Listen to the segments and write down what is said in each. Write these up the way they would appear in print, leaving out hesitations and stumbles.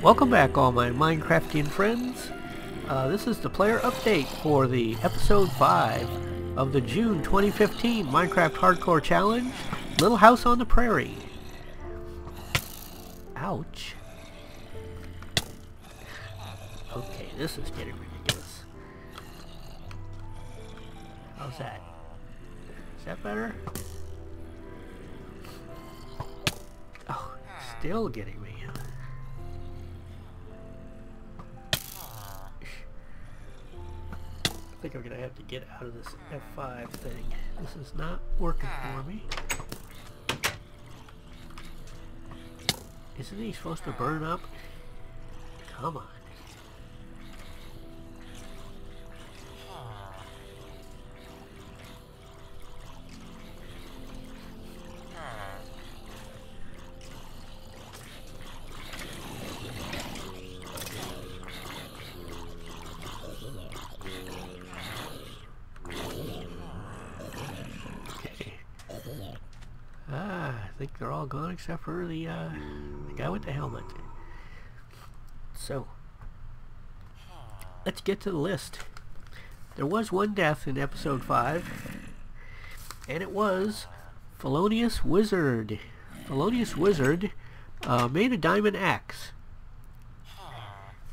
Welcome back, all my Minecraftian friends. This is the player update for the episode 5 of the June 2015 Minecraft Hardcore Challenge, Little House on the Prairie. Ouch. Okay, this is getting ridiculous. How's that? Is that better? Oh, still getting me. I think I'm gonna have to get out of this F5 thing. This is not working for me. Isn't he supposed to burn up? Come on. I think they're all gone except for the guy with the helmet. So, let's get to the list. There was one death in episode 5, and it was Felonious Wizard. Felonious Wizard made a diamond axe,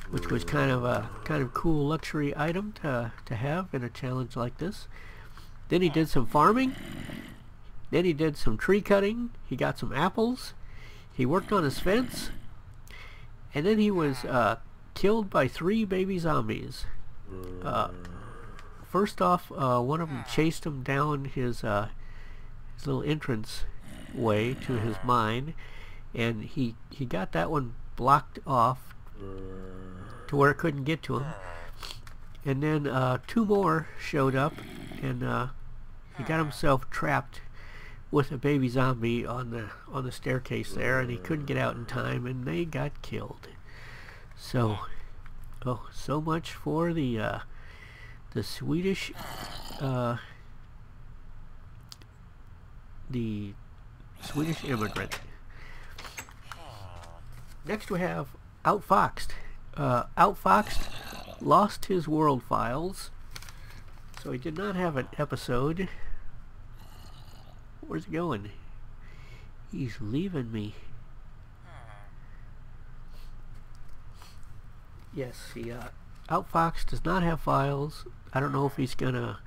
which was kind of a cool luxury item to have in a challenge like this. Then he did some farming. Then he did some tree cutting, he got some apples, he worked on his fence, and then he was killed by 3 baby zombies. First off, one of them chased him down his little entrance way to his mine, and he got that one blocked off to where it couldn't get to him. And then 2 more showed up, and he got himself trapped with a baby zombie on the staircase there, and he couldn't get out in time, and they got killed. So, so much for the Swedish immigrant. Next we have Outfoxed. Outfoxed lost his world files, so he did not have an episode. Where's he going? He's leaving me. Yes, he Outfox does not have files. I don't know if he's gonna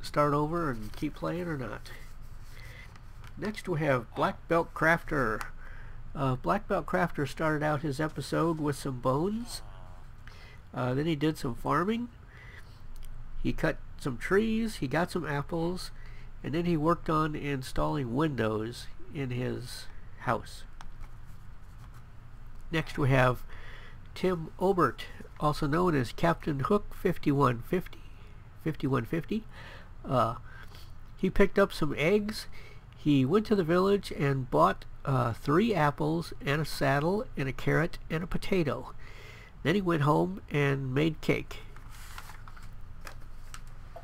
start over and keep playing or not. Next we have Black Belt Crafter. Black Belt Crafter started out his episode with some bones. Then he did some farming. He cut some trees. He got some apples. And then he worked on installing windows in his house. Next we have Tim Obert, also known as Captain Hook 5150. He picked up some eggs. He went to the village and bought 3 apples and a saddle and a carrot and a potato. Then he went home and made cake.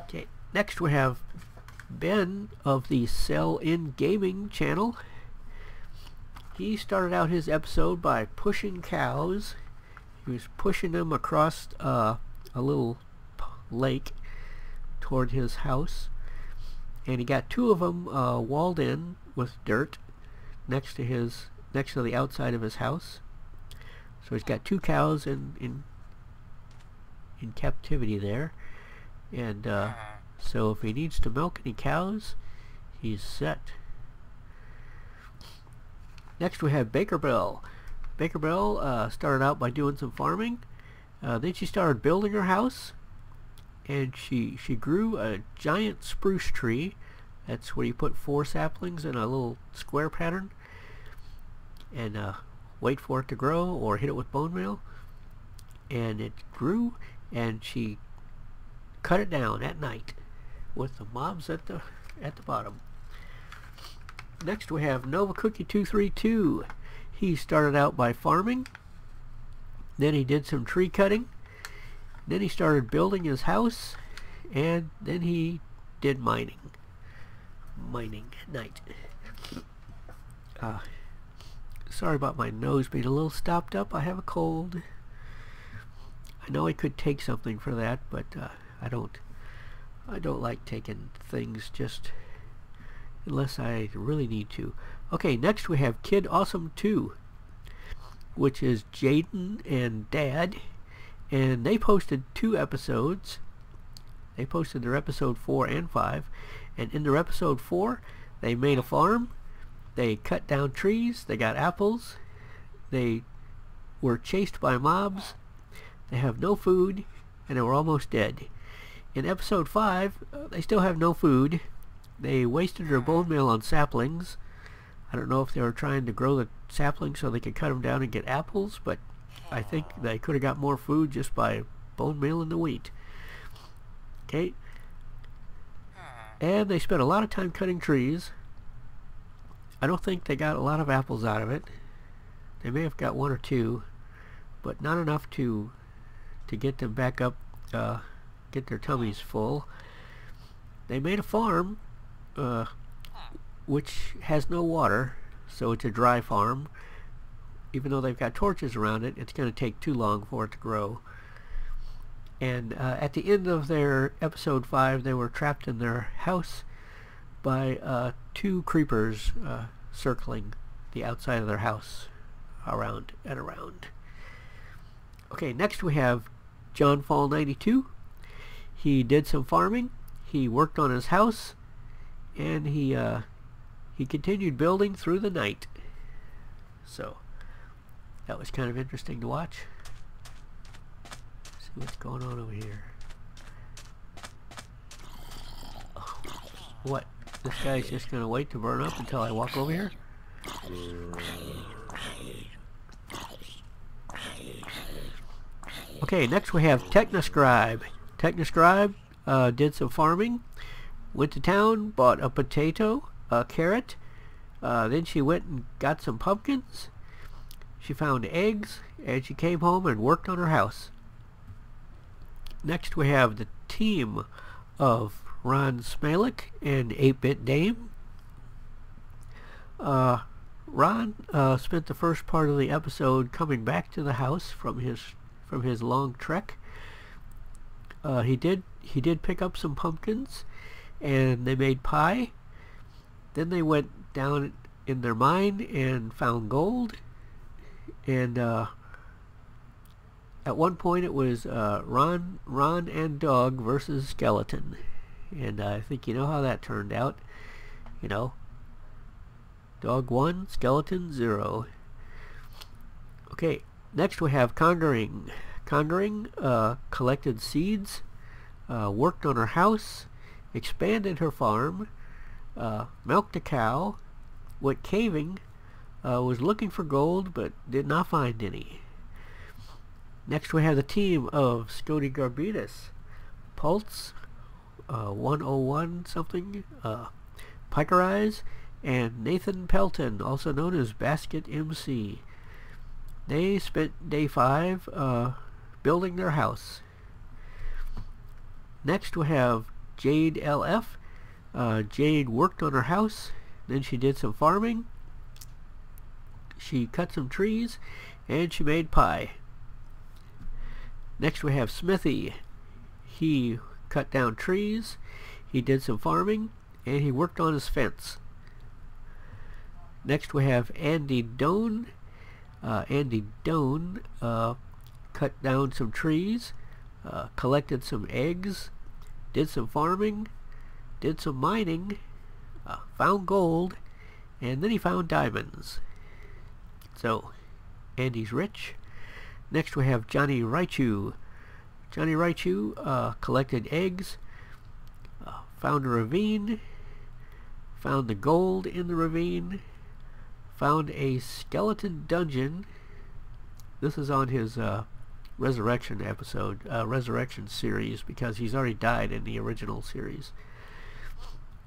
Okay, next we have Ben of the Sell In Gaming channel. He started out his episode by pushing cows. He was pushing them across a little lake toward his house, and he got 2 of them walled in with dirt next to the outside of his house. So he's got 2 cows in captivity there, and so if he needs to milk any cows, he's set. Next we have Baker Bell. Baker Bell started out by doing some farming. Then she started building her house, and she grew a giant spruce tree. That's where you put 4 saplings in a little square pattern and wait for it to grow or hit it with bone meal. And it grew, and she cut it down at night with the mobs at the bottom. Next we have Nova Cookie 232. He started out by farming. Then he did some tree cutting. Then he started building his house, and then he did mining at night. Sorry about my nose being a little stopped up. I have a cold. I know I could take something for that, but I don't like taking things just unless I really need to. Okay, next we have Kid Awesome 2, which is Jaden and Dad, and they posted 2 episodes. They posted their episode 4 and 5, and in their episode 4 they made a farm, they cut down trees, they got apples, they were chased by mobs, they have no food, and they were almost dead. In episode 5, they still have no food. They wasted their bone meal on saplings. I don't know if they were trying to grow the saplings so they could cut them down and get apples, but I think they could have got more food just by bone meal and the wheat. Okay. And they spent a lot of time cutting trees. I don't think they got a lot of apples out of it. They may have got 1 or 2, but not enough to get them back up, get their tummies full. They made a farm which has no water, so it's a dry farm. Even though they've got torches around it, it's going to take too long for it to grow. And at the end of their episode 5, they were trapped in their house by 2 creepers circling the outside of their house around and around. Okay, next we have John Fall 92. He did some farming, he worked on his house, and he continued building through the night. So that was kind of interesting to watch. See what's going on over here. Oh, what? This guy's just gonna wait to burn up until I walk over here? Okay, next we have Technoscribe. Technoscribe did some farming, went to town, bought a potato, a carrot, then she went and got some pumpkins, she found eggs, and she came home and worked on her house. Next we have the team of Ron Smalek and 8-Bit Dame. Ron spent the first part of the episode coming back to the house from his long trek. He did pick up some pumpkins, and they made pie. Then they went down in their mine and found gold. And at one point it was Ron and Dog versus Skeleton, and I think you know how that turned out. You know, Dog 1, Skeleton 0. Okay, next we have Conquering. Conquering collected seeds, worked on her house, expanded her farm, milked a cow, went caving, was looking for gold but did not find any. Next we have the team of Scody Garbitas, Pulse, 101 something, Piker Eyes, and Nathan Pelton, also known as Basket MC. They spent day 5 building their house. Next we have Jade LF. Jade worked on her house, then she did some farming, she cut some trees, and she made pie. Next we have Smithy. He cut down trees, he did some farming, and he worked on his fence. Next we have Andy Doan. Andy Doan cut down some trees, collected some eggs, did some farming, did some mining, found gold, and then he found diamonds. So, Andy's rich. Next we have Johnny Raichu. Johnny Raichu collected eggs, found a ravine, found the gold in the ravine, found a skeleton dungeon. This is on his Resurrection episode, Resurrection series, because he's already died in the original series.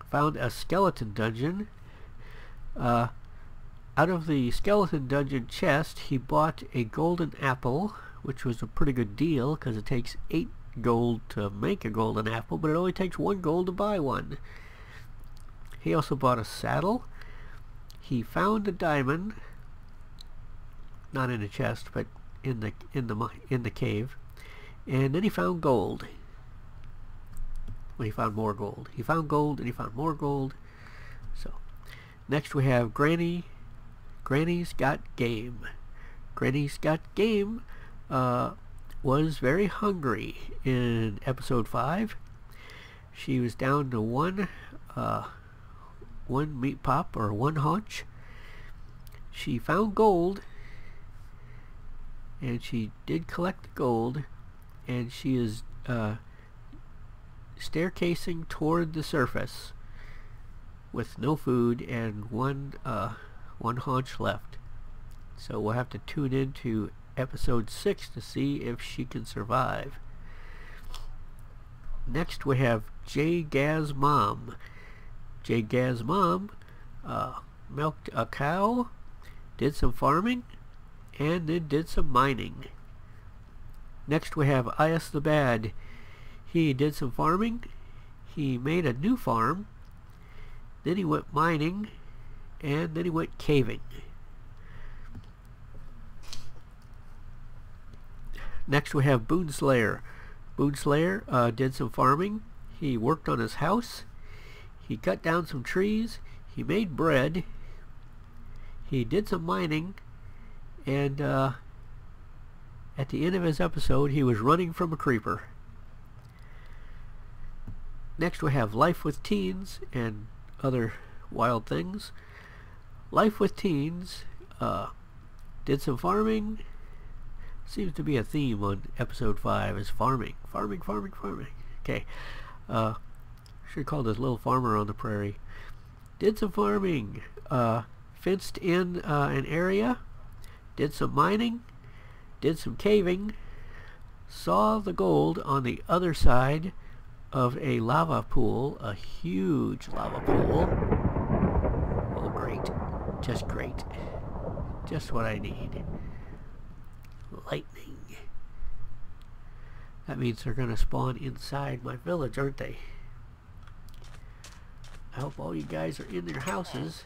Found a skeleton dungeon. Out of the skeleton dungeon chest, he bought a golden apple, which was a pretty good deal because it takes 8 gold to make a golden apple, but it only takes 1 gold to buy one. He also bought a saddle. He found a diamond, not in a chest, but in the cave. And then he found gold. Well, he found more gold. He found gold and he found more gold. So next we have Granny's Got Game. Granny's Got Game was very hungry in episode 5. She was down to one meat pop, or one haunch. She found gold, and she did collect the gold, and she is staircasing toward the surface with no food and one haunch left. So we'll have to tune into episode 6 to see if she can survive. Next we have J-Gaz Mom. J-Gaz Mom milked a cow, did some farming, and then did some mining. Next we have Ias the Bad. He did some farming, he made a new farm, then he went mining, and then he went caving. Next we have Boonslayer. Boonslayer did some farming, he worked on his house, he cut down some trees, he made bread, he did some mining, and at the end of his episode he was running from a creeper. Next we have Life with Teens and other wild things. Life with Teens did some farming. Seems to be a theme on episode 5 is farming. Farming. Okay. Should call this Little Farmer on the Prairie. Did some farming. Fenced in an area. Did some mining. Did some caving. Saw the gold on the other side of a lava pool. A huge lava pool. Oh, great. Just great. Just what I need. Lightning. That means they're going to spawn inside my village, aren't they? I hope all you guys are in their houses.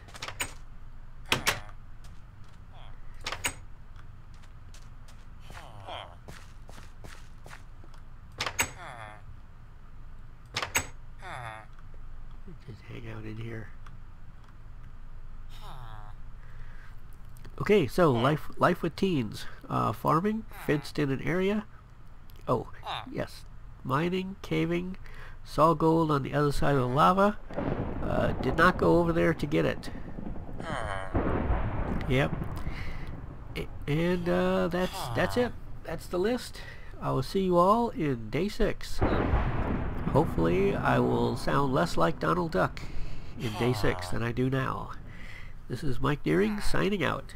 Just hang out in here. Okay, so life with teens. Farming, fenced in an area. Oh, yes. Mining, caving, saw gold on the other side of the lava. Did not go over there to get it. Yep. And that's it. That's the list. I will see you all in day 6. Hopefully I will sound less like Donald Duck in day 6 than I do now. This is Mike Deering signing out.